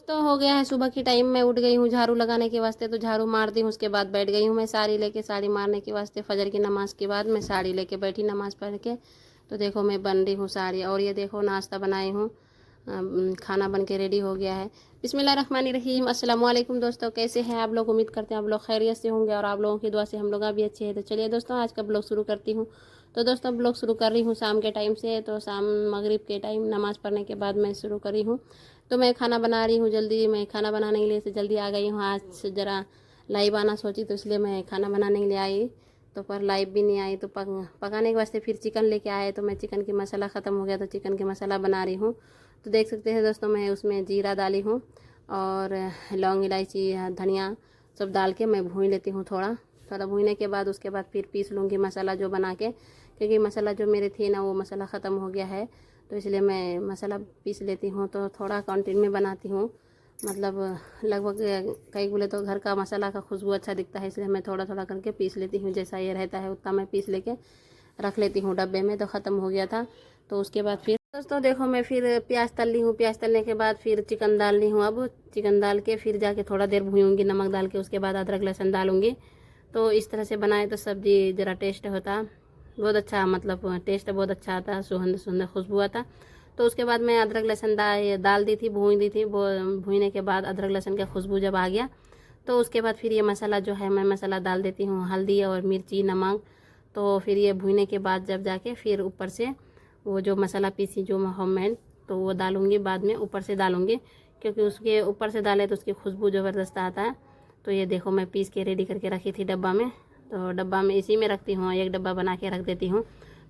तो हो गया है सुबह की टाइम, मैं उठ गई हूँ झाड़ू लगाने के वास्ते, तो झाड़ू मार दी हूँ। उसके बाद बैठ गई हूँ मैं साड़ी लेके, साड़ी मारने के वास्ते फजर की नमाज के बाद मैं साड़ी लेके बैठी नमाज पढ़ के। तो देखो मैं बन रही हूँ साड़ी, और ये देखो नाश्ता बनाई हूँ, खाना बन के रेडी हो गया है। बिस्मिल्लाहिर्रहमानिर्रहीम। अस्सलाम वालेकुम दोस्तों, कैसे हैं आप लोग? उम्मीद करते हैं आप लोग खैरियत से होंगे और आप लोगों की दुआ से हम लोग भी अच्छे हैं। तो चलिए दोस्तों आज का ब्लॉग शुरू करती हूँ। तो दोस्तों ब्लॉग शुरू कर रही हूँ शाम के टाइम से, तो शाम मगरिब के टाइम नमाज़ पढ़ने के बाद मैं शुरू करी हूँ। तो मैं खाना बना रही हूँ जल्दी, मैं खाना बनाने के लिए से जल्दी आ गई हूँ। आज ज़रा लाइव आना सोची, तो इसलिए मैं खाना बनाने के लिए आई, तो पर लाइव भी नहीं आई। तो पकाने के वास्ते फिर चिकन लेके आए, तो मैं चिकन की मसाला ख़त्म हो गया, तो चिकन की मसाला बना रही हूँ। तो देख सकते हैं दोस्तों मैं उसमें जीरा डाली हूँ और लौंग इलायची धनिया सब डाल के मैं भून लेती हूँ। थोड़ा थोड़ा भूनने के बाद उसके बाद फिर पीस लूँगी मसाला जो बना के, क्योंकि मसाला जो मेरे थे ना वो मसाला ख़त्म हो गया है, तो इसलिए मैं मसाला पीस लेती हूँ। तो थोड़ा क्वांटिटी में बनाती हूँ, मतलब लगभग कई बोले तो घर का मसाला का खुशबू अच्छा दिखता है, इसलिए मैं थोड़ा थोड़ा करके पीस लेती हूँ। जैसा ये रहता है उतना मैं पीस लेके रख लेती हूँ डब्बे में। तो ख़त्म हो गया था, तो उसके बाद फिर दोस्तों देखो मैं फिर प्याज तल ली हूँ। प्याज तलने के बाद फिर चिकन डाल ली हूँ। अब चिकन डाल के फिर जाके थोड़ा देर भूनूंगी नमक डाल के, उसके बाद अदरक लहसुन डालूंगी। तो इस तरह से बनाए तो सब्ज़ी ज़रा टेस्ट होता बहुत अच्छा, मतलब टेस्ट बहुत अच्छा आता, सुगंध सुंदर खुशबू आता। तो उसके बाद मैं अदरक लहसुन डाल दी थी, भून दी थी। भूनने के बाद अदरक लहसुन का खुशबू जब आ गया, तो उसके बाद फिर ये मसाला जो है मैं मसाला डाल देती हूँ, हल्दी और मिर्ची नमक। तो फिर ये भूनने के बाद जब जाके फिर ऊपर से वो जो मसाला पीसी जो होममेड, तो वो डालूँगी बाद में, ऊपर से डालूँगी, क्योंकि उसके ऊपर से डाले तो उसकी खुशबू ज़बरदस्त आता है। तो ये देखो मैं पीस के रेडी करके रखी थी डब्बा में, तो डब्बा में इसी में रखती हूँ, एक डब्बा बना के रख देती हूँ,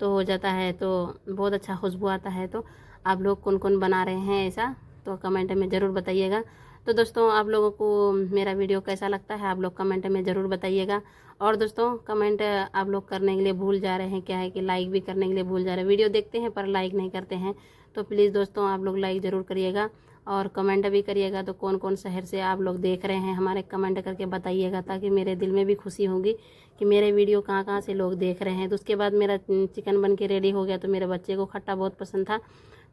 तो हो जाता है, तो बहुत अच्छा खुशबू आता है। तो आप लोग कौन कौन बना रहे हैं ऐसा, तो कमेंट में ज़रूर बताइएगा। तो दोस्तों आप लोगों को मेरा वीडियो कैसा लगता है आप लोग कमेंट में ज़रूर बताइएगा। और दोस्तों कमेंट आप लोग करने के लिए भूल जा रहे हैं, क्या है कि लाइक भी करने के लिए भूल जा रहे हैं। वीडियो देखते हैं पर लाइक नहीं करते हैं, तो प्लीज़ दोस्तों आप लोग लाइक ज़रूर करिएगा और कमेंट भी करिएगा। तो कौन कौन शहर से आप लोग देख रहे हैं हमारे कमेंट करके बताइएगा, ताकि मेरे दिल में भी खुशी होगी कि मेरे वीडियो कहाँ कहाँ से लोग देख रहे हैं। तो उसके बाद मेरा चिकन बन के रेडी हो गया। तो मेरे बच्चे को खट्टा बहुत पसंद था,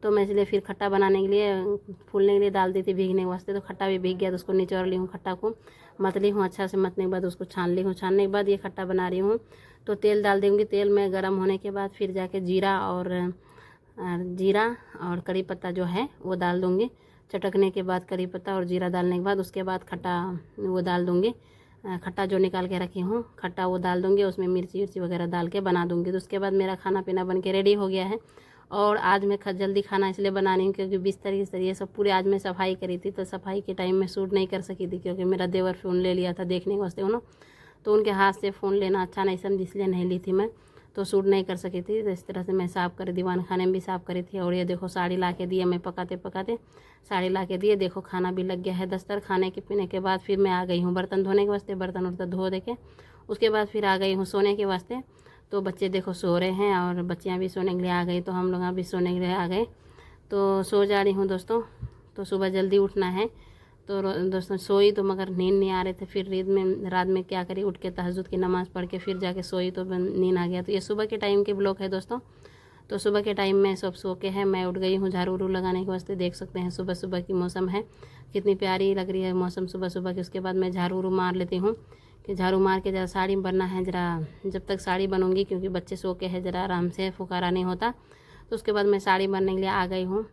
तो मैं इसलिए फिर खट्टा बनाने के लिए फूलने के लिए डाल दी थी भीगने के वास्ते। तो खट्टा भी भीग गया, तो उसको निचोड़ ली हूँ, खट्टा को मत ली हूँ अच्छा से। मतने के बाद उसको छान ली हूँ, छानने के बाद ये खट्टा बना रही हूँ। तो तेल डाल दूँगी, तेल में गर्म होने के बाद फिर जाके जीरा और कड़ी पत्ता जो है वो डाल दूँगी। चटकने के बाद कड़ी पत्ता और जीरा डालने के बाद उसके बाद खट्टा वो डाल दूँगी, खट्टा जो निकाल के रखी हूँ खट्टा वो डाल दूँगी, उसमें मिर्ची उर्ची वगैरह डाल के बना दूँगी। तो उसके बाद मेरा खाना पीना बन के रेडी हो गया है। और आज मैं जल्दी खाना इसलिए बना रही हूँ क्योंकि बिस्तर ये सब पूरे आज मैं सफाई करी थी, तो सफाई के टाइम में शूट नहीं कर सकी थी, क्योंकि मेरा देवर फ़ोन ले लिया था देखने के वास्ते उन्होंने, तो उनके हाथ से फ़ोन लेना अच्छा नहीं समझी, इसलिए नहीं ली थी मैं, तो शूट नहीं कर सकी थी। तो इस तरह से मैं साफ़ करी, दीवान खाने में भी साफ़ करी थी। और ये देखो साड़ी ला के दिए, मैं पकाते पकाते साड़ी ला के दिए। देखो खाना भी लग गया है दस्तर। खाने के पीने के बाद फिर मैं आ गई हूँ बर्तन धोने के वास्ते, बर्तन वर्तन धो दे के उसके बाद फिर आ गई हूँ सोने के वास्ते। तो बच्चे देखो सो रहे हैं और बच्चियाँ भी सोने के लिए आ गई, तो हम लोग भी सोने के लिए आ गए, तो सो जा रही हूँ दोस्तों। तो सुबह जल्दी उठना है, तो दोस्तों सोई तो मगर नींद नहीं आ रहे थे। फिर रात में क्या करी, उठ के तहज्जुद की नमाज़ पढ़ के फिर जाके सोई, तो नींद आ गया। तो ये सुबह के टाइम के ब्लॉग है दोस्तों। तो सुबह के टाइम में सब सो के हैं, मैं उठ गई हूँ झाड़ू उड़ू लगाने के वास्ते। देख सकते हैं सुबह सुबह की मौसम है, कितनी प्यारी लग रही है मौसम सुबह सुबह की। उसके बाद मैं झाड़ू उड़ू मार लेती हूँ, कि झाड़ू मार के ज़रा साड़ी बनना है, ज़रा जब तक साड़ी बनूंगी, क्योंकि बच्चे सो के हैं ज़रा आराम से फुकारा नहीं होता। तो उसके बाद मैं साड़ी बनने के लिए आ गई हूँ।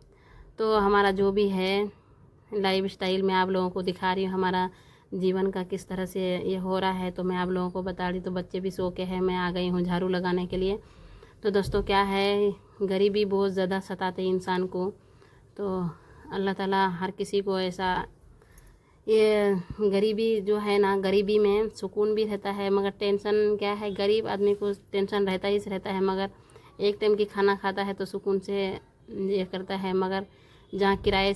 तो हमारा जो भी है लाइफ स्टाइल में आप लोगों को दिखा रही हूँ, हमारा जीवन का किस तरह से ये हो रहा है, तो मैं आप लोगों को बता रही। तो बच्चे भी सो के हैं, मैं आ गई हूँ झाड़ू लगाने के लिए। तो दोस्तों क्या है, गरीबी बहुत ज़्यादा सताते इंसान को, तो अल्लाह ताला हर किसी को ऐसा, ये गरीबी जो है ना, गरीबी में सुकून भी रहता है, मगर टेंशन क्या है, गरीब आदमी को टेंशन रहता ही रहता है। मगर एक टाइम की खाना खाता है तो सुकून से ये करता है। मगर जहाँ किराए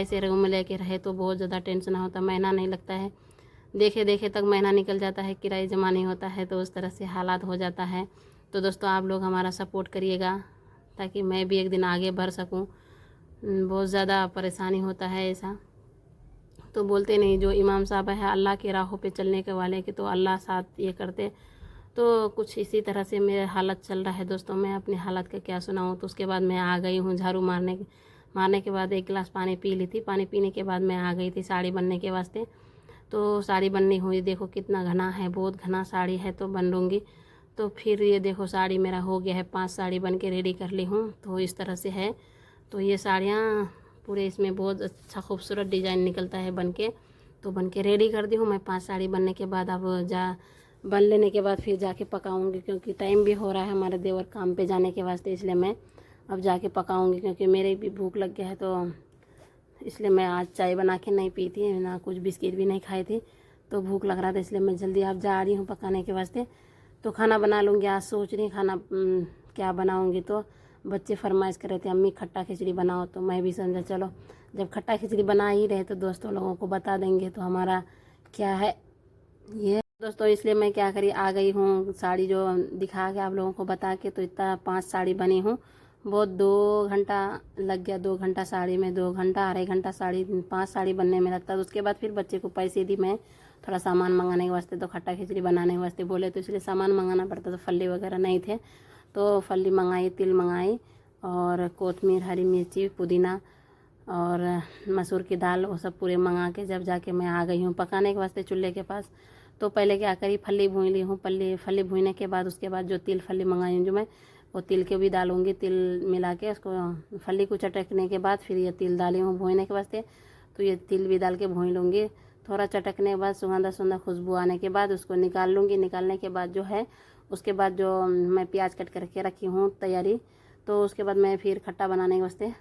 से रूम में लेके रहे तो बहुत ज़्यादा टेंशन होता, महीना नहीं लगता है, देखे देखे तक महीना निकल जाता है, किराए जमा नहीं होता है, तो उस तरह से हालात हो जाता है। तो दोस्तों आप लोग हमारा सपोर्ट करिएगा, ताकि मैं भी एक दिन आगे बढ़ सकूं। बहुत ज़्यादा परेशानी होता है ऐसा, तो बोलते नहीं जो इमाम साहब है अल्लाह की राहों पे चलने के वाले के, तो अल्लाह साथ ये करते। तो कुछ इसी तरह से मेरे हालत चल रहा है दोस्तों, मैं अपनी हालत का क्या सुनाऊँ। तो उसके बाद मैं आ गई हूँ मारने के बाद 1 गिलास पानी पी ली थी। पानी पीने के बाद मैं आ गई थी साड़ी बनने के वास्ते। तो साड़ी बननी हुई, देखो कितना घना है, बहुत घना साड़ी है तो बन लूँगी। तो फिर ये देखो साड़ी मेरा हो गया है, 5 साड़ी बन के रेडी कर ली हूँ। तो इस तरह से है। तो ये साड़ियाँ पूरे इसमें बहुत अच्छा खूबसूरत डिज़ाइन निकलता है बन के। तो बन के रेडी कर दी हूँ मैं 5 साड़ी बनने के बाद। अब बन लेने के बाद फिर जाके पकाऊंगी, क्योंकि टाइम भी हो रहा है हमारे देवर काम पे जाने के वास्ते, इसलिए मैं अब जाके पकाऊंगी। क्योंकि मेरे भी भूख लग गया है, तो इसलिए मैं आज चाय बना के नहीं पी थी ना, कुछ बिस्किट भी नहीं खाई थी। तो भूख लग रहा था, इसलिए मैं जल्दी अब जा रही हूँ पकाने के वास्ते। तो खाना बना लूँगी। आज सोच रही खाना क्या बनाऊँगी। तो बच्चे फरमाइश कर रहे थे अम्मी खट्टा खिचड़ी बनाओ। तो मैं भी समझा चलो जब खट्टा खिचड़ी बना ही रहे तो दोस्तों लोगों को बता देंगे तो हमारा क्या है ये दोस्तों। इसलिए मैं क्या करी आ गई हूँ साड़ी जो दिखा के आप लोगों को बता के। तो इतना 5 साड़ी बनी हूँ, बहुत 2 घंटा लग गया। 2 घंटा साड़ी में, 2 घंटा 2.5 घंटा साड़ी 5 साड़ी बनने में लगता है। तो उसके बाद फिर बच्चे को पैसे दी मैं थोड़ा सामान मंगाने के वास्ते। तो खट्टा खिचड़ी बनाने के वास्ते बोले तो इसलिए सामान मंगाना पड़ता। तो फल्ली वगैरह नहीं थे तो फल्ली मंगाई, तिल मंगाई और कोतमीर, हरी मिर्ची, पुदीना और मसूर की दाल, वो सब पूरे मंगा के जब जाके मैं आ गई हूँ पकाने के वास्ते चूल्हे के पास। तो पहले क्या करी फल्ली भून ली हूँ। फल्ली भूनने के बाद उसके बाद जो तिल फल्ली मंगाई हूँ जो मैं, वो तिल के भी डालूँगी। तिल मिला के उसको फल्ली को चटकने के बाद फिर ये तिल डाली हूँ भूनने के वास्ते। तो ये तिल भी डाल के भून लूँगी। थोड़ा चटकने के बाद सुगंधा सुगंधा खुशबू आने के बाद उसको निकाल लूँगी। निकालने के बाद जो है उसके बाद जो मैं प्याज कट करके रखी हूँ तैयारी। तो उसके बाद मैं फिर खट्टा बनाने के वास्ते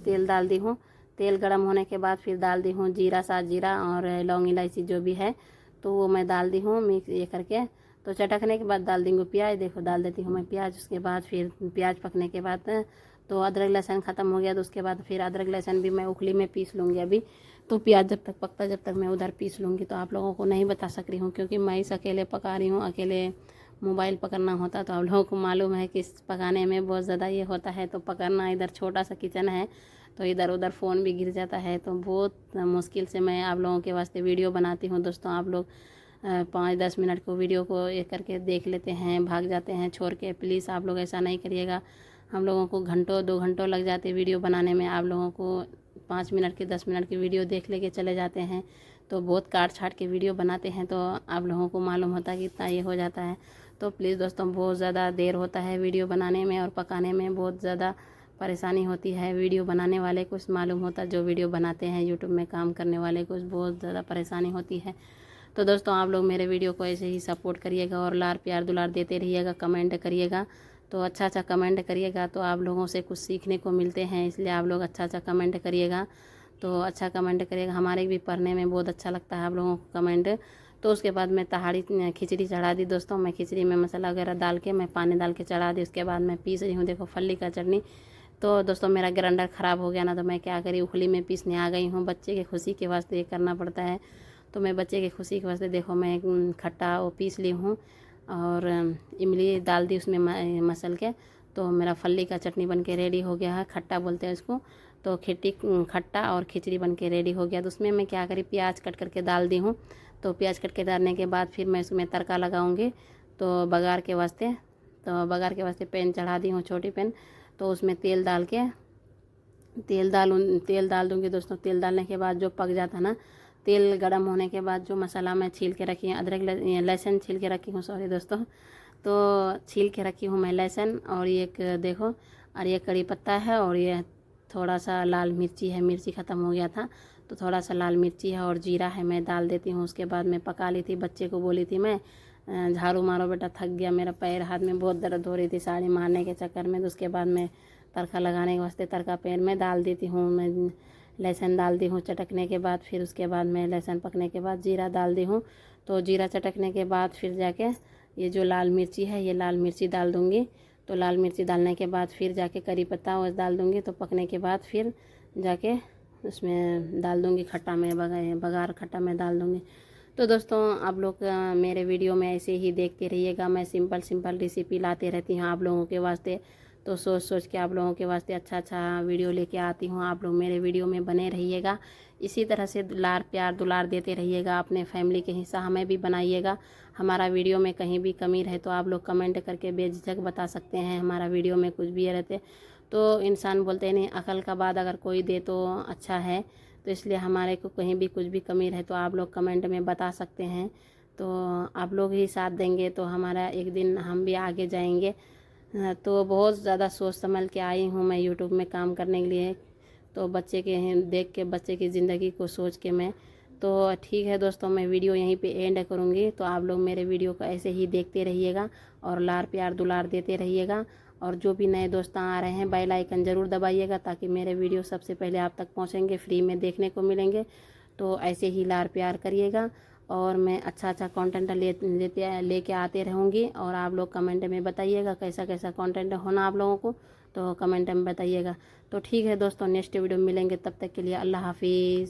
तेल डाल दी हूँ। तेल गर्म होने के बाद फिर डाल दी हूँ जीरा, सात जीरा और लौंग इलायची जो भी है तो वो मैं डाल दी हूँ मिक्स ये करके। तो चटकने के बाद डाल देंगे प्याज। देखो डाल देती हूँ मैं प्याज। उसके बाद फिर प्याज पकने के बाद तो अदरक लहसुन ख़त्म हो गया। तो उसके बाद फिर अदरक लहसुन भी मैं उखली में पीस लूँगी अभी। तो प्याज जब तक पकता जब तक मैं उधर पीस लूँगी। तो आप लोगों को नहीं बता सक रही हूँ क्योंकि मैं इस अकेले पका रही हूँ, अकेले मोबाइल पकड़ना होता। तो आप लोगों को मालूम है कि पकाने में बहुत ज़्यादा ये होता है। तो पकड़ना, इधर छोटा सा किचन है तो इधर उधर फ़ोन भी गिर जाता है। तो बहुत मुश्किल से मैं आप लोगों के वास्ते वीडियो बनाती हूँ दोस्तों। आप लोग 5-10 मिनट को वीडियो को ये करके देख लेते हैं, भाग जाते हैं छोड़ के। प्लीज़ आप लोग ऐसा नहीं करिएगा। हम लोगों को घंटों 2 घंटों लग जाते वीडियो बनाने में। आप लोगों को 5 मिनट की 10 मिनट की वीडियो देख लेके चले जाते हैं। तो बहुत काट छाट के वीडियो बनाते हैं तो आप लोगों को मालूम होता है कि इतना ये हो जाता है। तो प्लीज़ दोस्तों बहुत ज़्यादा देर होता है वीडियो बनाने में और पकाने में, बहुत ज़्यादा परेशानी होती है। वीडियो बनाने वाले को मालूम होता है, जो वीडियो बनाते हैं यूट्यूब में काम करने वाले को बहुत ज़्यादा परेशानी होती है। तो दोस्तों आप लोग मेरे वीडियो को ऐसे ही सपोर्ट करिएगा और लार प्यार दुलार देते रहिएगा, कमेंट करिएगा। तो अच्छा अच्छा कमेंट करिएगा तो आप लोगों से कुछ सीखने को मिलते हैं, इसलिए आप लोग अच्छा अच्छा कमेंट करिएगा। तो अच्छा कमेंट करिएगा, हमारे भी पढ़ने में बहुत अच्छा लगता है आप लोगों को कमेंट। तो उसके बाद मैं तहाड़ी खिचड़ी चढ़ा दी दोस्तों। मैं खिचड़ी में मसाला वगैरह डाल के मैं पानी डाल के चढ़ा दी। उसके बाद मैं पीस रही हूँ देखो फल्ली का चटनी। तो दोस्तों मेरा ग्राइंडर ख़राब हो गया ना, तो मैं क्या करी उखली में पीसने आ गई हूँ। बच्चे की खुशी के वास्ते ये करना पड़ता है। तो मैं बच्चे की खुशी के वास्ते देखो मैं खट्टा वो पीस ली हूँ और इमली डाल दी उसमें मसल के। तो मेरा फल्ली का चटनी बन के रेडी हो गया है, खट्टा बोलते हैं इसको। तो खट्टा और खिचड़ी बन के रेडी हो गया। तो उसमें मैं क्या करी प्याज कट करके डाल दी हूँ। तो प्याज कट के डालने के बाद फिर मैं उसमें तड़का लगाऊंगी तो बघार के वास्ते। तो बघार के वास्ते पैन चढ़ा दी हूँ, छोटी पैन। तो उसमें तेल डाल दूँगी दोस्तों। तेल डालने के बाद जो पक जाता ना, तेल गरम होने के बाद जो मसाला मैं छील के रखी है, अदरक लहसुन छील के रखी हूँ, सॉरी दोस्तों। तो छील के रखी हूँ मैं लहसुन और ये देखो, और ये कड़ी पत्ता है और ये थोड़ा सा लाल मिर्ची है, मिर्ची ख़त्म हो गया था तो थोड़ा सा लाल मिर्ची है और जीरा है, मैं डाल देती हूँ। उसके बाद मैं पका ली थी। बच्चे को बोली थी मैं झाड़ू मारो बेटा, थक गया, मेरा पैर हाथ में बहुत दर्द हो रही थी साड़ी मारने के चक्कर में। तो उसके बाद मैं तड़का लगाने के वास्ते तड़का पैन में डाल देती हूँ। मैं लहसुन डाल दी हूँ चटकने के बाद। फिर उसके बाद मैं लहसुन पकने के बाद जीरा डाल दी हूँ। तो जीरा चटकने के बाद फिर जाके ये जो लाल मिर्ची है, ये लाल मिर्ची डाल दूँगी। तो लाल मिर्ची डालने के बाद फिर जाके करी पत्ता वो डाल दूँगी। तो पकने के बाद फिर जाके उसमें डाल दूँगी खट्टा में, बघार खट्टा में डाल दूँगी। तो दोस्तों आप लोग मेरे वीडियो में ऐसे ही देखते रहिएगा। मैं सिंपल रेसिपी लाते रहती हूँ आप लोगों के वास्ते। तो सोच के आप लोगों के वास्ते अच्छा वीडियो लेके आती हूँ। आप लोग मेरे वीडियो में बने रहिएगा, इसी तरह से लार प्यार दुलार देते रहिएगा। अपने फैमिली के हिस्सा हमें भी बनाइएगा। हमारा वीडियो में कहीं भी कमी रहे तो आप लोग कमेंट करके बेझिझक बता सकते हैं। हमारा वीडियो में कुछ भी रहते तो इंसान बोलते हैं नहीं, अकल का बाद अगर कोई दे तो अच्छा है। तो इसलिए हमारे को कहीं भी कुछ भी कमी रहे तो आप लोग कमेंट में बता सकते हैं। तो आप लोग ही साथ देंगे तो हमारा एक दिन हम भी आगे जाएंगे। तो बहुत ज़्यादा सोच समझ के आई हूँ मैं यूट्यूब में काम करने के लिए। तो बच्चे के देख के, बच्चे की ज़िंदगी को सोच के मैं, तो ठीक है दोस्तों, मैं वीडियो यहीं पे एंड करूँगी। तो आप लोग मेरे वीडियो को ऐसे ही देखते रहिएगा और लार प्यार दुलार देते रहिएगा। और जो भी नए दोस्त आ रहे हैं बेल आइकन ज़रूर दबाइएगा ताकि मेरे वीडियो सबसे पहले आप तक पहुँचेंगे, फ्री में देखने को मिलेंगे। तो ऐसे ही लार प्यार करिएगा और मैं अच्छा कंटेंट लेके आते रहूँगी। और आप लोग कमेंट में बताइएगा कैसा कैसा कंटेंट होना आप लोगों को, तो कमेंट में बताइएगा। तो ठीक है दोस्तों, नेक्स्ट वीडियो में मिलेंगे, तब तक के लिए अल्लाह हाफिज़।